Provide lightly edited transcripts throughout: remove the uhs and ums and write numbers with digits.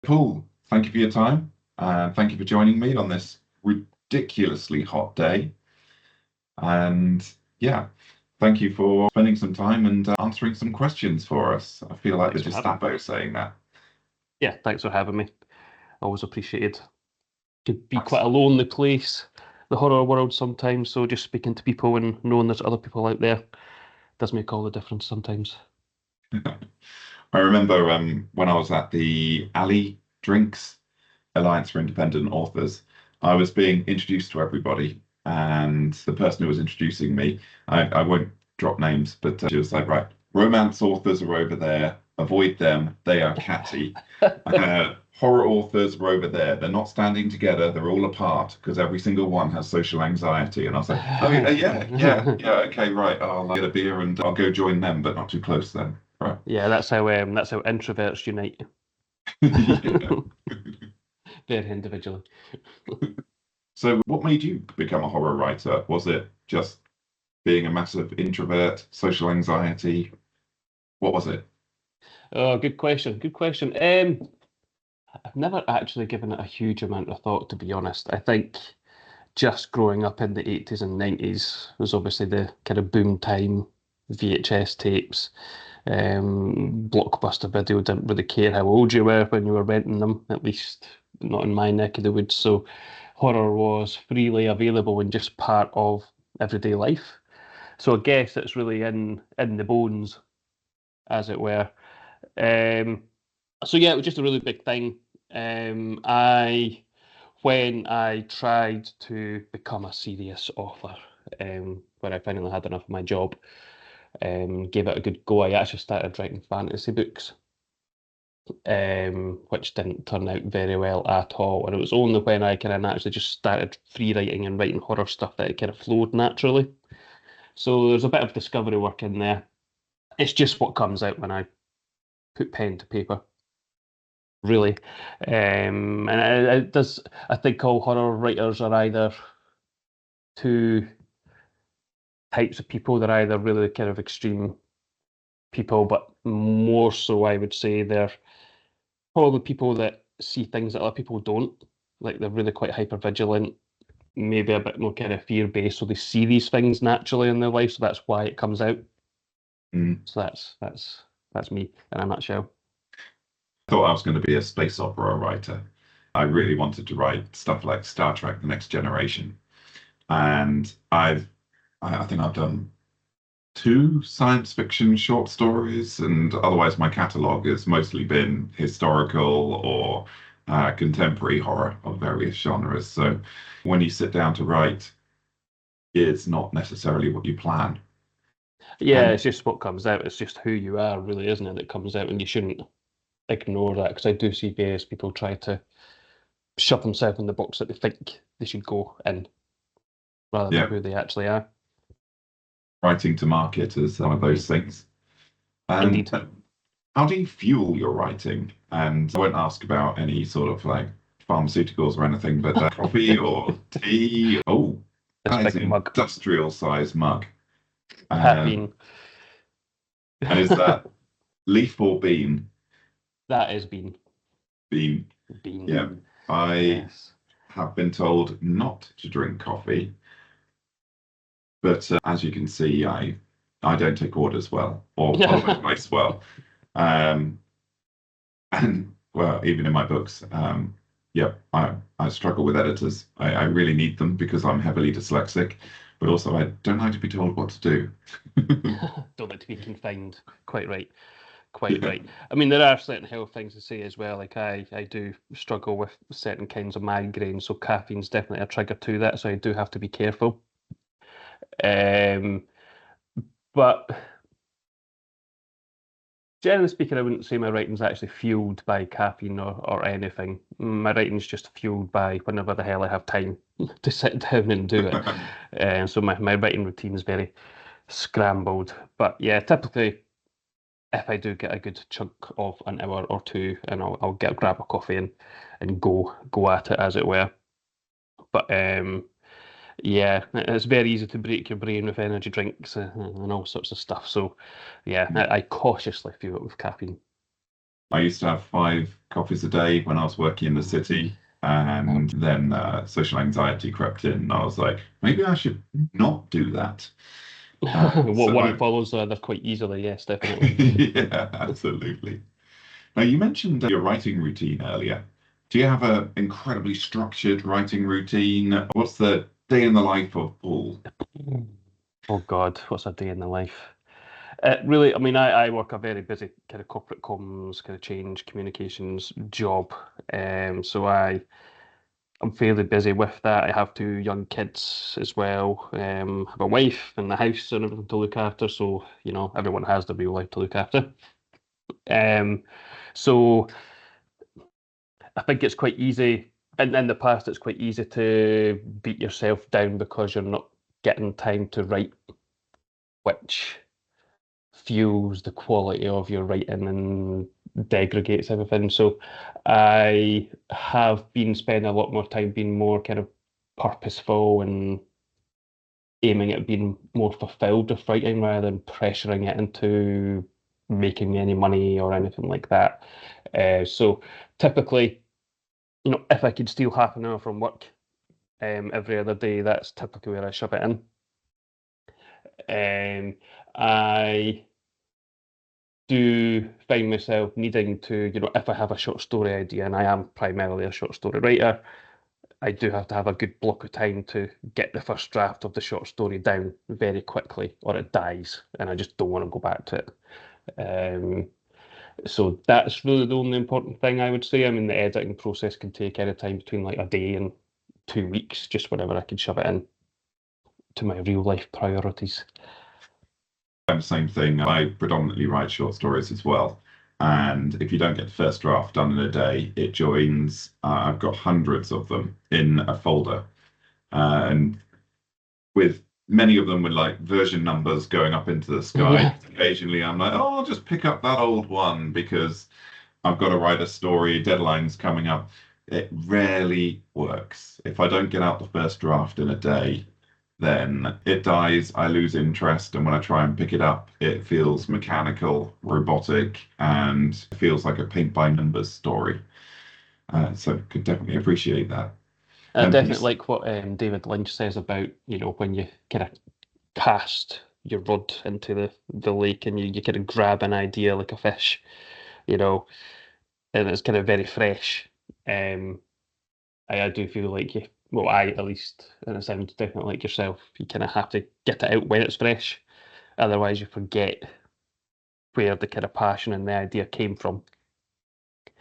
Paul, thank you for your time. And thank you for joining me on this ridiculously hot day. And yeah, thank you for spending some time and answering some questions for us. I feel like the Thanks for having me. Gestapo saying that. Yeah, thanks for having me. Always appreciated. Could be quite a That's- lonely place, the horror world sometimes. So just speaking to people and knowing there's other people out there does make all the difference sometimes. I remember when I was at the Alley Drinks Alliance for Independent Authors, I was being introduced to everybody, and the person who was introducing me, I won't drop names, but she was like, right, romance authors are over there, avoid them, they are catty. Horror authors are over there, they're not standing together, they're all apart because every single one has social anxiety. And I was like, oh, yeah, okay, right, I'll get a beer and I'll go join them, but not too close then. Right. Yeah, that's how introverts unite. Yeah. Very individually. So, what made you become a horror writer? Was it just being a massive introvert, social anxiety? What was it? Oh, good question. Good question. I've never actually given it a huge amount of thought, to be honest. I think just growing up in the 80s and 90s was obviously the kind of boom time, VHS tapes, Blockbuster Video didn't really care how old you were when you were renting them, at least not in my neck of the woods. So horror was freely available and just part of everyday life. So I guess it's really in the bones, as it were. Um, so yeah, it was just a really big thing. I when I tried to become a serious author, when I finally had enough of my job, gave it a good go. I actually started writing fantasy books, which didn't turn out very well at all. And it was only when I kind of naturally just started free writing and writing horror stuff that it kind of flowed naturally. So there's a bit of discovery work in there. It's just what comes out when I put pen to paper, really. And it does. I think all horror writers are either two types of people. They're either really kind of extreme people, but more so, I would say they're probably people that see things that other people don't. Like they're really quite hyper vigilant, maybe a bit more kind of fear based, so they see these things naturally in their life, so that's why it comes out. Mm. So that's me in a nutshell. I thought I was going to be a space opera writer. I really wanted to write stuff like Star Trek: The Next Generation, and I think I've done two science fiction short stories, and otherwise my catalogue has mostly been historical or contemporary horror of various genres. So when you sit down to write, it's not necessarily what you plan. Yeah, And it's just what comes out. It's just who you are, really, isn't it? That comes out, and you shouldn't ignore that because I do see various people try to shove themselves in the box that they think they should go in rather than yeah, who they actually are. writing to market is one of those things. And Indeed. how do you fuel your writing? And I won't ask about any sort of like pharmaceuticals or anything, but coffee or tea. Oh, This that is big an mug, industrial size mug. Um, caffeine. and is that leaf or bean? That is bean. Bean. Bean. Yeah. I Yes. have been told not to drink coffee, but as you can see, I don't take orders well or follow advice well. Um, and well, even in my books, yeah, I struggle with editors. I really need them because I'm heavily dyslexic, but also I don't like to be told what to do. Don't like to be confined. Quite right. Quite Yeah. right. I mean, there are certain health things to say as well. Like I do struggle with certain kinds of migraines, so caffeine's definitely a trigger to that. So I do have to be careful. Um, but generally speaking, I wouldn't say my writing's actually fueled by caffeine or anything. My writing's just fueled by whenever the hell I have time to sit down and do it. And so my writing routine is very scrambled. But yeah, typically if I do get a good chunk of an hour or two, and I'll grab a coffee and go at it as it were. But yeah, it's very easy to break your brain with energy drinks and all sorts of stuff. So yeah, I cautiously fuel it with caffeine. I used to have 5 coffees a day when I was working in the city, and then social anxiety crept in. And I was like, maybe I should not do that. What So one I, follows the other quite easily, yes, definitely. yeah, absolutely. Now, you mentioned your writing routine earlier. Do you have an incredibly structured writing routine? What's the day in the life of Paul? Oh God, what's a day in the life? Really, I mean, I work a very busy kind of corporate comms, kind of change communications job. So I'm fairly busy with that. I have 2 young kids as well. Have a wife and the house and everything to look after. So, everyone has their real life to look after. Um, so I think it's quite easy. And in the past, it's quite easy to beat yourself down because you're not getting time to write, which fuels the quality of your writing and degradates everything. So I have been spending a lot more time being more kind of purposeful and aiming at being more fulfilled with writing rather than pressuring it into making me any money or anything like that. So typically, if I could steal half an hour from work every other day, that's typically where I shove it in. I do find myself needing to, if I have a short story idea, and I am primarily a short story writer, I do have to have a good block of time to get the first draft of the short story down very quickly, or it dies, and I just don't want to go back to it. Um, so that's really the only important thing I would say. I mean, the editing process can take any time between like a day and 2 weeks, just whenever I can shove it in to my real life priorities. Same thing. I predominantly write short stories as well. And if you don't get the first draft done in a day, it joins. I've got hundreds of them in a folder. And with many of them with like version numbers going up into the sky. Yeah. Occasionally, I'm like, oh, I'll just pick up that old one because I've got to write a story, deadline's coming up. It rarely works. If I don't get out the first draft in a day, then it dies, I lose interest, and when I try and pick it up, it feels mechanical, robotic, and feels like a paint by numbers story. So could definitely appreciate that. I You, definitely like what David Lynch says about, when you kind of cast your rod into the lake and you kind of grab an idea like a fish, you know, and it's kind of very fresh. Um, I do feel like well, I at least, and it sounds definitely like yourself, you kind of have to get it out when it's fresh. Otherwise, you forget where the kind of passion and the idea came from.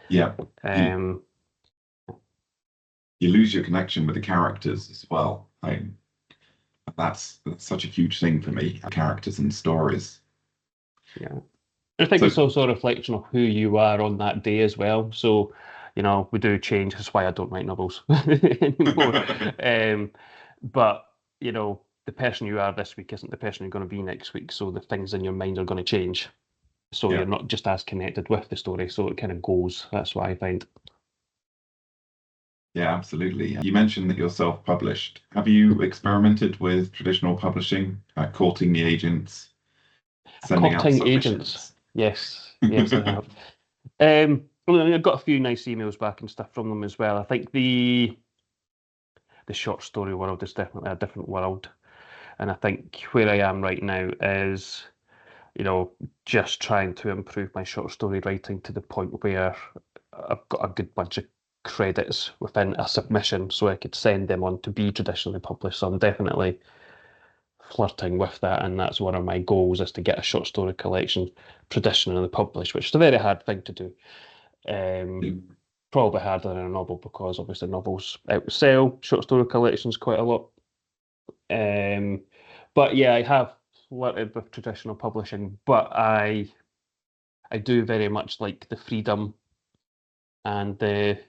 yeah, you, Um, you lose your connection with the characters as well. That's such a huge thing for me, characters and stories. yeah. I think it's So also a reflection of who you are on that day as well. So, we do change. That's why I don't write novels anymore. Um, but, the person you are this week isn't the person you're going to be next week. So the things in your mind are going to change. So yeah, you're not just as connected with the story. So it kind of goes. That's what I find. yeah, absolutely. You mentioned that you're self-published. Have you experimented with traditional publishing, courting the agents, sending out Courting agents. submissions? Yes, yes, I have. Well, I mean, I've got a few nice emails back and stuff from them as well. I think the short story world is definitely a different world. And I think where I am right now is, you know, just trying to improve my short story writing to the point where I've got a good bunch of credits within a submission so I could send them on to be traditionally published. So I'm definitely flirting with that, and that's one of my goals is to get a short story collection traditionally published, which is a very hard thing to do. Probably harder than a novel because obviously novels outsell short story collections quite a lot. Um, but yeah, I have flirted with traditional publishing, but I do very much like the freedom and the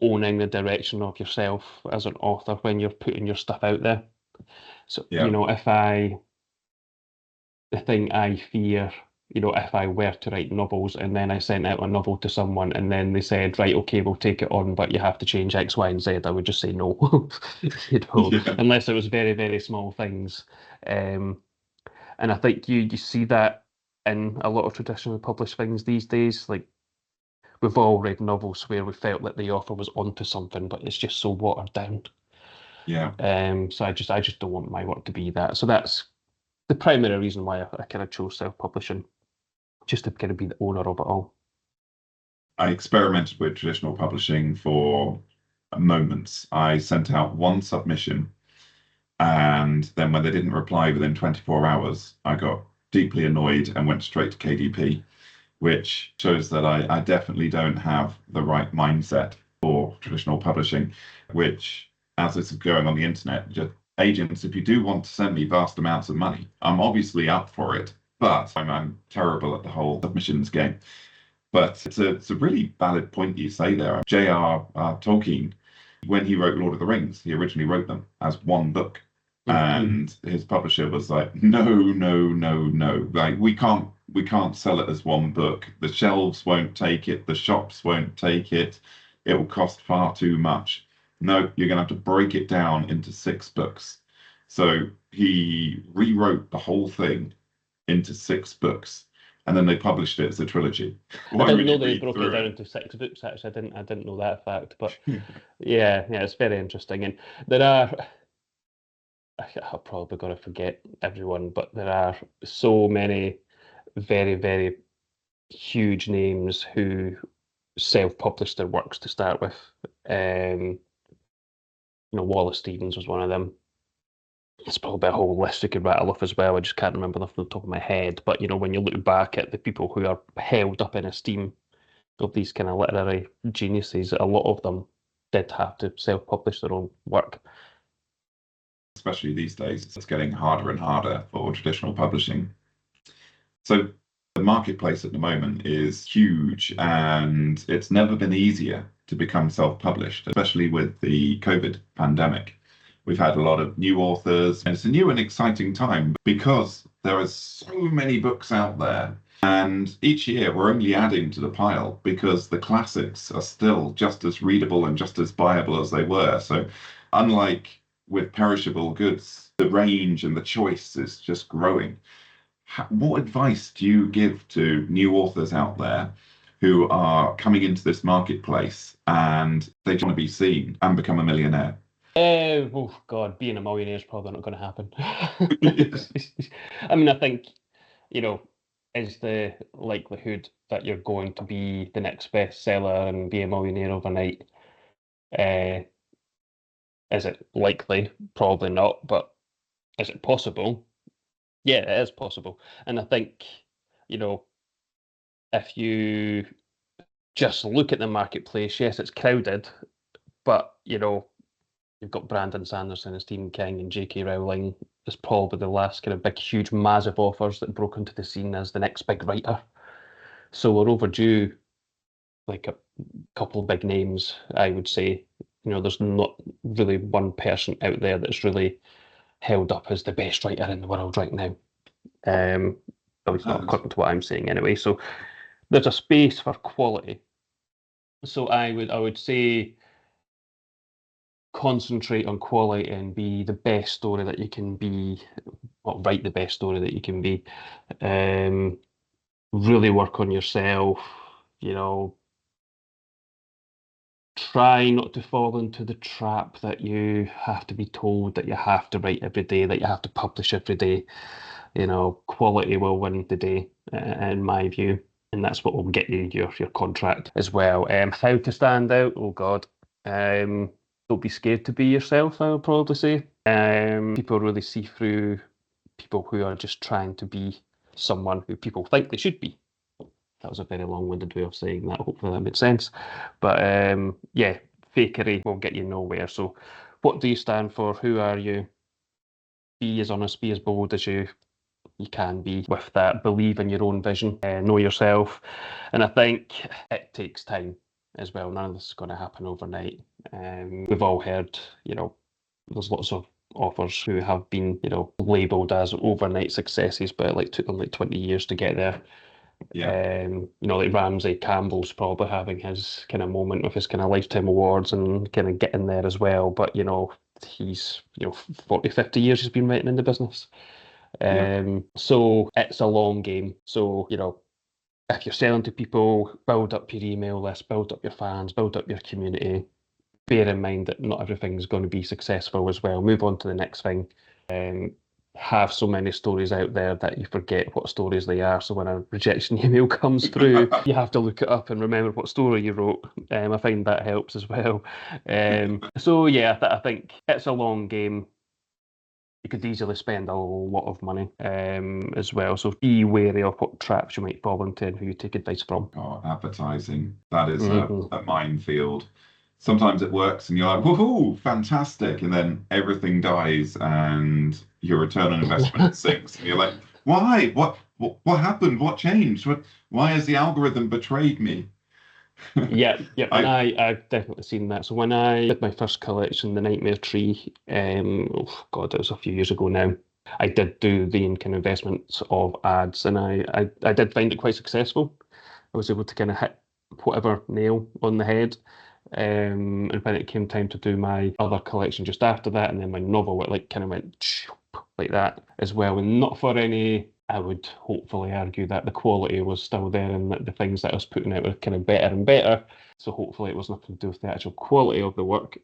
owning the direction of yourself as an author when you're putting your stuff out there. So Yeah, if the thing I fear, if I were to write novels and then I sent out a novel to someone and then they said, right, okay, we'll take it on, but you have to change X, Y, and Z, I would just say no, yeah, unless it was very, very small things. Um, and I think you see that. in a lot of traditionally published things these days. Like, we've all read novels where we felt that the author was onto something, but it's just so watered down. Yeah. So I just don't want my work to be that. So that's the primary reason why I kind of chose self-publishing, just to kind of be the owner of it all. I experimented with traditional publishing for moments. I sent out one submission, and then when they didn't reply within 24 hours, I got deeply annoyed and went straight to KDP, which shows that I definitely don't have the right mindset for traditional publishing, which, as this is going on the internet, just agents, if you do want to send me vast amounts of money, I'm obviously up for it, but I'm terrible at the whole submissions game. But it's a really valid point you say there. J.R. Tolkien, when he wrote Lord of the Rings, he originally wrote them as one book. And his publisher was like, no, no, no, no. Like we can't sell it as one book. The shelves won't take it, the shops won't take it. It will cost far too much. No, you're gonna have to break it down into 6 books. So he rewrote the whole thing into 6 books, and then they published it as a trilogy. I Why didn't would know you they read broke it through down it? into 6 books. Actually, I didn't know that fact. But yeah, it's very interesting. And there are, I'm probably going to forget everyone, but there are so many very, very huge names who self-published their works to start with. Wallace Stevens was one of them. It's probably a whole list you could rattle off as well. I just can't remember them off the top of my head. But when you look back at the people who are held up in esteem of these kind of literary geniuses, a lot of them did have to self-publish their own work. Especially these days, it's getting harder and harder for traditional publishing. So the marketplace at the moment is huge, and it's never been easier to become self-published, especially with the COVID pandemic. We've had a lot of new authors, and it's a new and exciting time because there are so many books out there. And each year we're only adding to the pile because the classics are still just as readable and just as buyable as they were. So unlike with perishable goods, the range and the choice is just growing. What advice do you give to new authors out there who are coming into this marketplace and they want to be seen and become a millionaire? Oh God, being a millionaire is probably not going to happen. I mean, I think, is the likelihood that you're going to be the next bestseller and be a millionaire overnight, is it likely? Probably not, but is it possible? Yeah, it is possible. And I think, if you just look at the marketplace, yes, it's crowded, but you've got Brandon Sanderson and Stephen King and J.K. Rowling is probably the last kind of big, huge, massive authors that broke into the scene as the next big writer. So we're overdue, like a couple of big names, I would say. There's not really one person out there that's really held up as the best writer in the world right now. At least not according to what I'm saying anyway. So there's a space for quality. So I would say concentrate on quality and be the best story that you can be, or write the best story that you can be. Really work on yourself, try not to fall into the trap that you have to be told that you have to write every day, that you have to publish every day. Quality will win the day, in my view, and that's what will get you your contract as well. How to stand out? Oh God. Don't be scared to be yourself, I would probably say. People really see through people who are just trying to be someone who people think they should be. That was a very long-winded way of saying that. Hopefully that made sense. But yeah, fakery will get you nowhere. So what do you stand for? Who are you? Be as honest, be as bold as you can be with that. Believe in your own vision, know yourself. And I think it takes time as well. None of this is going to happen overnight. We've all heard, there's lots of authors who have been, labelled as overnight successes, but it took them 20 years to get there. Yeah. Like Ramsey Campbell's probably having his kind of moment with his kind of lifetime awards and kind of getting there as well. But, he's, 40, 50 years he's been writing in the business. So it's a long game. So, if you're selling to people, build up your email list, build up your fans, build up your community. Bear in mind that not everything's going to be successful as well. Move on to the next thing. Have so many stories out there that you forget what stories they are. So when a rejection email comes through, you have to look it up and remember what story you wrote. I find that helps as well. So yeah, I think it's a long game. You could easily spend a lot of money as well. So be wary of what traps you might fall into and who you take advice from. Oh, advertising. That is Mhm. a minefield. Sometimes it works and you're like, woohoo, fantastic. And then everything dies and your return on investment sinks. And you're like, why? What happened? What changed? Why has the algorithm betrayed me? Yeah, yeah, and I I've definitely seen that. So when I did my first collection, the Nightmare Tree, oh God, it was a few years ago now. I did do the kind of investments of ads, and I did find it quite successful. I was able to kind of hit whatever nail on the head. And when it came time to do my other collection just after that, and then my novel, it like kind of went like that as well. And not for any, I would hopefully argue that the quality was still there and that the things that I was putting out were kind of better and better. So hopefully it was nothing to do with the actual quality of the work.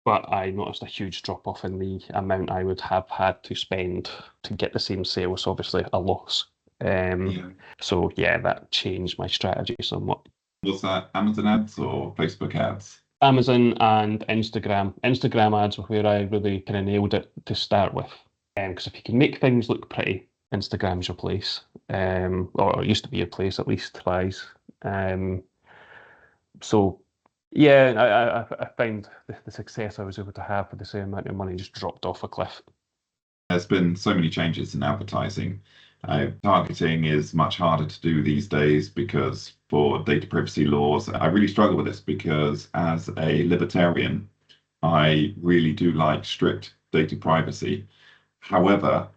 But I noticed a huge drop off in the amount I would have had to spend to get the same sales, obviously a loss. yeah. So yeah, that changed my strategy somewhat. Was that Amazon ads or Facebook ads? Amazon and Instagram. Instagram ads were where I really kind of nailed it to start with. Because if you can make things look pretty, Instagram's your place. Or it used to be your place, at least twice. Um, so yeah, I find the success I was able to have for the same amount of money just dropped off a cliff. There's been so many changes in advertising. Targeting is much harder to do these days because for data privacy laws, I really struggle with this because as a libertarian, I really do like strict data privacy. However,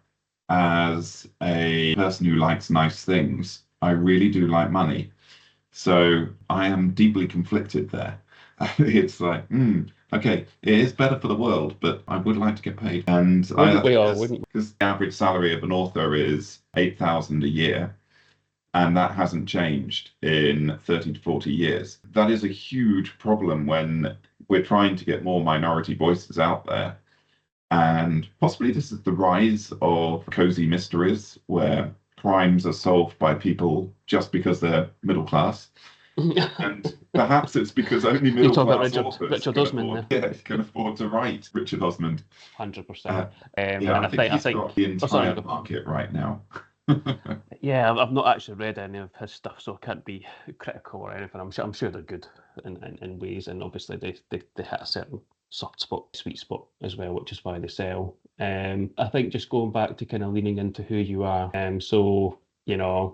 as a person who likes nice things, I really do like money. So I am deeply conflicted there. It's like, okay, it is better for the world, but I would like to get paid. And I Wouldn't we think all? that's Wouldn't because the average salary of an author is 8,000 a year, and that hasn't changed in 30 to 40 years. That is a huge problem when we're trying to get more minority voices out there. And possibly this is the rise of cozy mysteries where crimes are solved by people just because they're middle class. we? And perhaps it's because only You middle talk about class Richard authors Richard can Osman afford, there. yeah, can afford to write Richard Osmond. 100%. Uh, yeah, And I think I he's think. got the Oh, sorry, you entire go. market right now. Yeah, I've not actually read any of his stuff, so I can't be critical or anything. I'm sure they're good in ways, and obviously they hit a certain soft spot, sweet spot as well, which is why they sell. I think just going back to kind of leaning into who you are. So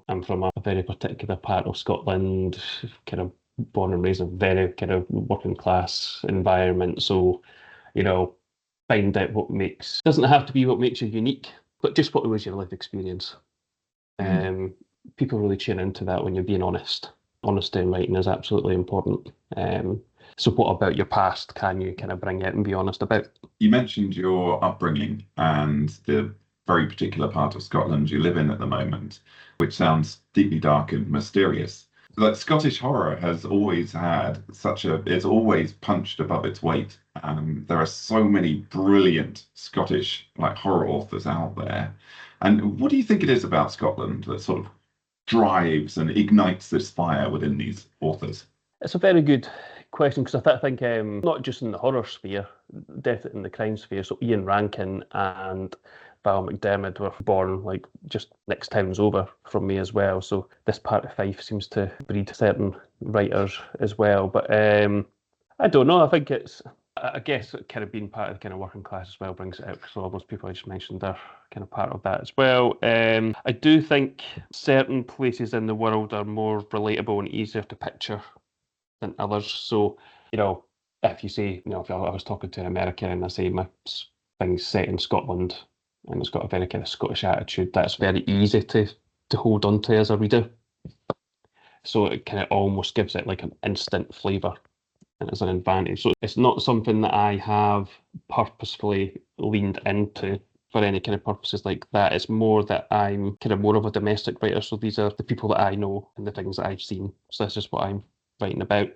I'm from a very particular part of Scotland, kind of born and raised in a very kind of working class environment. So you know, find out what makes doesn't have to be what makes you unique, but just what was your life experience. Mm. Um, People really tune into that when you're being honest. Honesty in writing is absolutely important. So what about your past can you kind of bring out and be honest about? You mentioned your upbringing and the very particular part of Scotland you live in at the moment, which sounds deeply dark and mysterious. Like Scottish horror has always had it's always punched above its weight. There are so many brilliant Scottish like horror authors out there. And what do you think it is about Scotland that sort of drives and ignites this fire within these authors? It's a very good question because I think not just in the horror sphere, definitely in the crime sphere. So Ian Rankin and Val McDermid were born like just next towns over from me as well. So this part of Fife seems to breed certain writers as well. But I don't know. I think I guess kind of being part of the kind of working class as well brings it out. So all those people I just mentioned are kind of part of that as well. I do think certain places in the world are more relatable and easier to picture than others. So, if you say, if I was talking to an American and I say my thing's set in Scotland and it's got a very kind of Scottish attitude, that's very easy to hold on to as a reader. So it kind of almost gives it like an instant flavour and it's an advantage. So it's not something that I have purposefully leaned into. for any kind of purposes like that. It's more that I'm kind of more of a domestic writer, so these are the people that I know and the things that I've seen. So that's just what I'm writing about.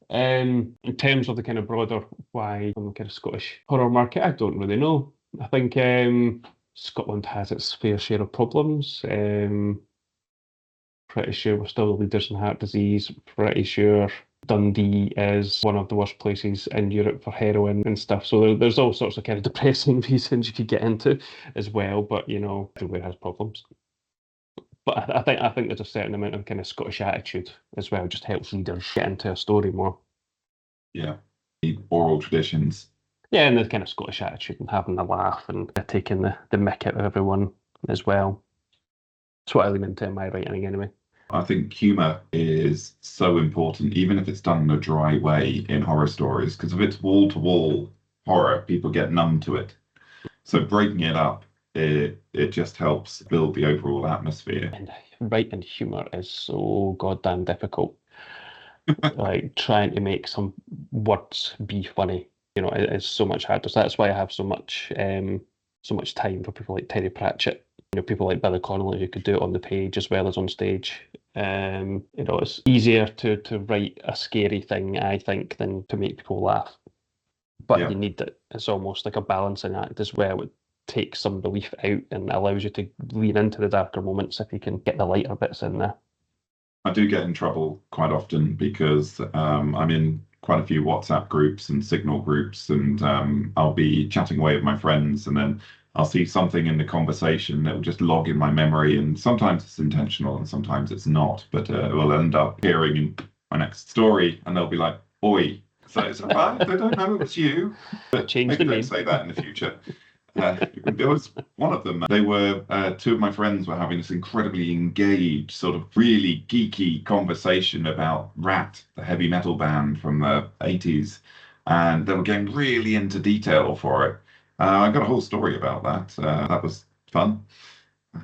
In terms of the kind of broader why on the kind of Scottish horror market, I don't really know. I think Scotland has its fair share of problems. Pretty sure we're still the leaders in heart disease. Pretty sure Dundee is one of the worst places in Europe for heroin and stuff. So there's all sorts of kind of depressing reasons you could get into as well. But you know, everywhere has problems. But I think there's a certain amount of kind of Scottish attitude as well. Just helps readers get into a story more. Yeah. The oral traditions. Yeah, and the kind of Scottish attitude and having a laugh and taking the mick out of everyone as well. That's what I lean into in my writing anyway. I think humour is so important, even if it's done in a dry way in horror stories, because if it's wall-to-wall horror, people get numb to it. So breaking it up, it just helps build the overall atmosphere. And writing humour is so goddamn difficult. Like trying to make some words be funny, you know, it is so much harder. So that's why I have so much time for people like Terry Pratchett, you know, people like Billy Connolly who could do it on the page as well as on stage. You know, it's easier to write a scary thing, I think, than to make people laugh. But Yeah. you need it. It's almost like a balancing act as well. It takes some relief out and allows you to lean into the darker moments if you can get the lighter bits in there. I do get in trouble quite often because I'm in quite a few WhatsApp groups and Signal groups, and I'll be chatting away with my friends, and then I'll see something in the conversation that will just log in my memory, and sometimes it's intentional and sometimes it's not, but it will end up appearing in my next story, and they'll be like, "Oi." So it's like, they don't know it was you, but Change maybe the don't name. say that in the future. There was one of them. They were two of my friends were having this incredibly engaged, sort of really geeky conversation about Rat, the heavy metal band from the 80s, and they were getting really into detail for it. I got a whole story about that. That was fun.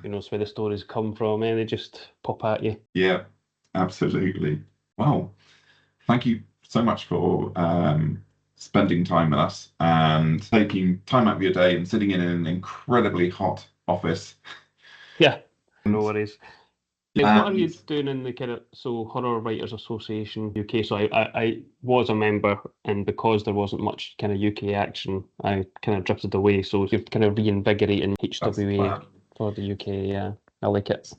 Who knows where the stories come from, and they just pop at you. Yeah, absolutely. Well, thank you so much for spending time with us and taking time out of your day and sitting in an incredibly hot office. Yeah, no worries. What are you And doing in the kind of Horror Writers Association UK? So I was a member, and because there wasn't much kind of UK action, I kind of drifted away. So you're kind of reinvigorating that's the HWA plan. for the UK. Yeah, I like it.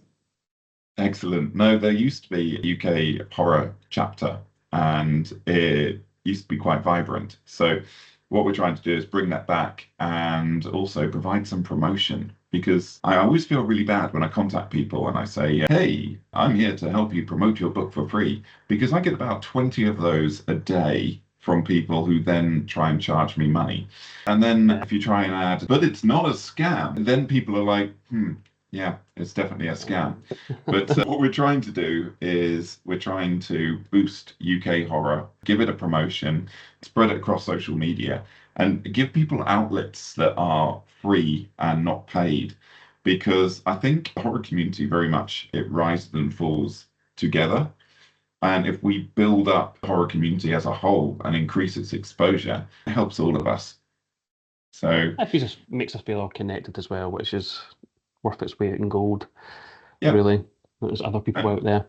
Excellent. No, there used to be a UK horror chapter, and it used to be quite vibrant. So, what we're trying to do is bring that back and also provide some promotion because I always feel really bad when I contact people and I say, "Hey, I'm here to help you promote your book for free," because I get about 20 of those a day from people who then try and charge me money. And then if you try and add, but it's not a scam, then people are like, yeah, it's definitely a scam. But what we're trying to do is we're trying to boost UK horror, give it a promotion, spread it across social media, and give people outlets that are free and not paid. Because I think the horror community very much, it rises and falls together. And if we build up the horror community as a whole and increase its exposure, it helps all of us. So, It just makes us feel all connected as well, which is worth its weight in gold. yeah. Really, there's other people out there.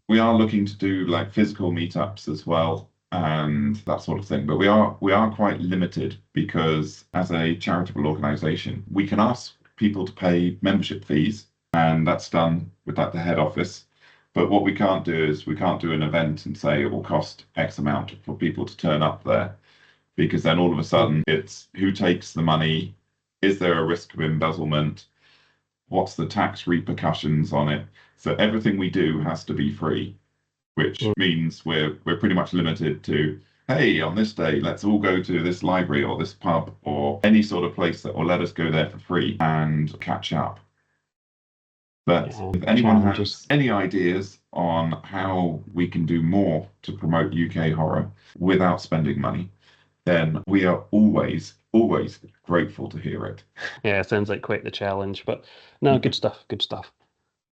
We are looking to do like physical meetups as well and that sort of thing. But we are quite limited because as a charitable organization, we can ask people to pay membership fees, and that's done with the head office. But what we can't do is we can't do an event and say it will cost X amount for people to turn up there, because then all of a sudden it's who takes the money? Is there a risk of embezzlement? What's the tax repercussions on it? So everything we do has to be free, which means we're pretty much limited to, hey, on this day, let's all go to this library or this pub or any sort of place that will let us go there for free and catch up. But if anyone has any ideas on how we can do more to promote UK horror without spending money, then we are always grateful to hear it. Yeah, it sounds like quite the challenge, but no, good stuff, good stuff.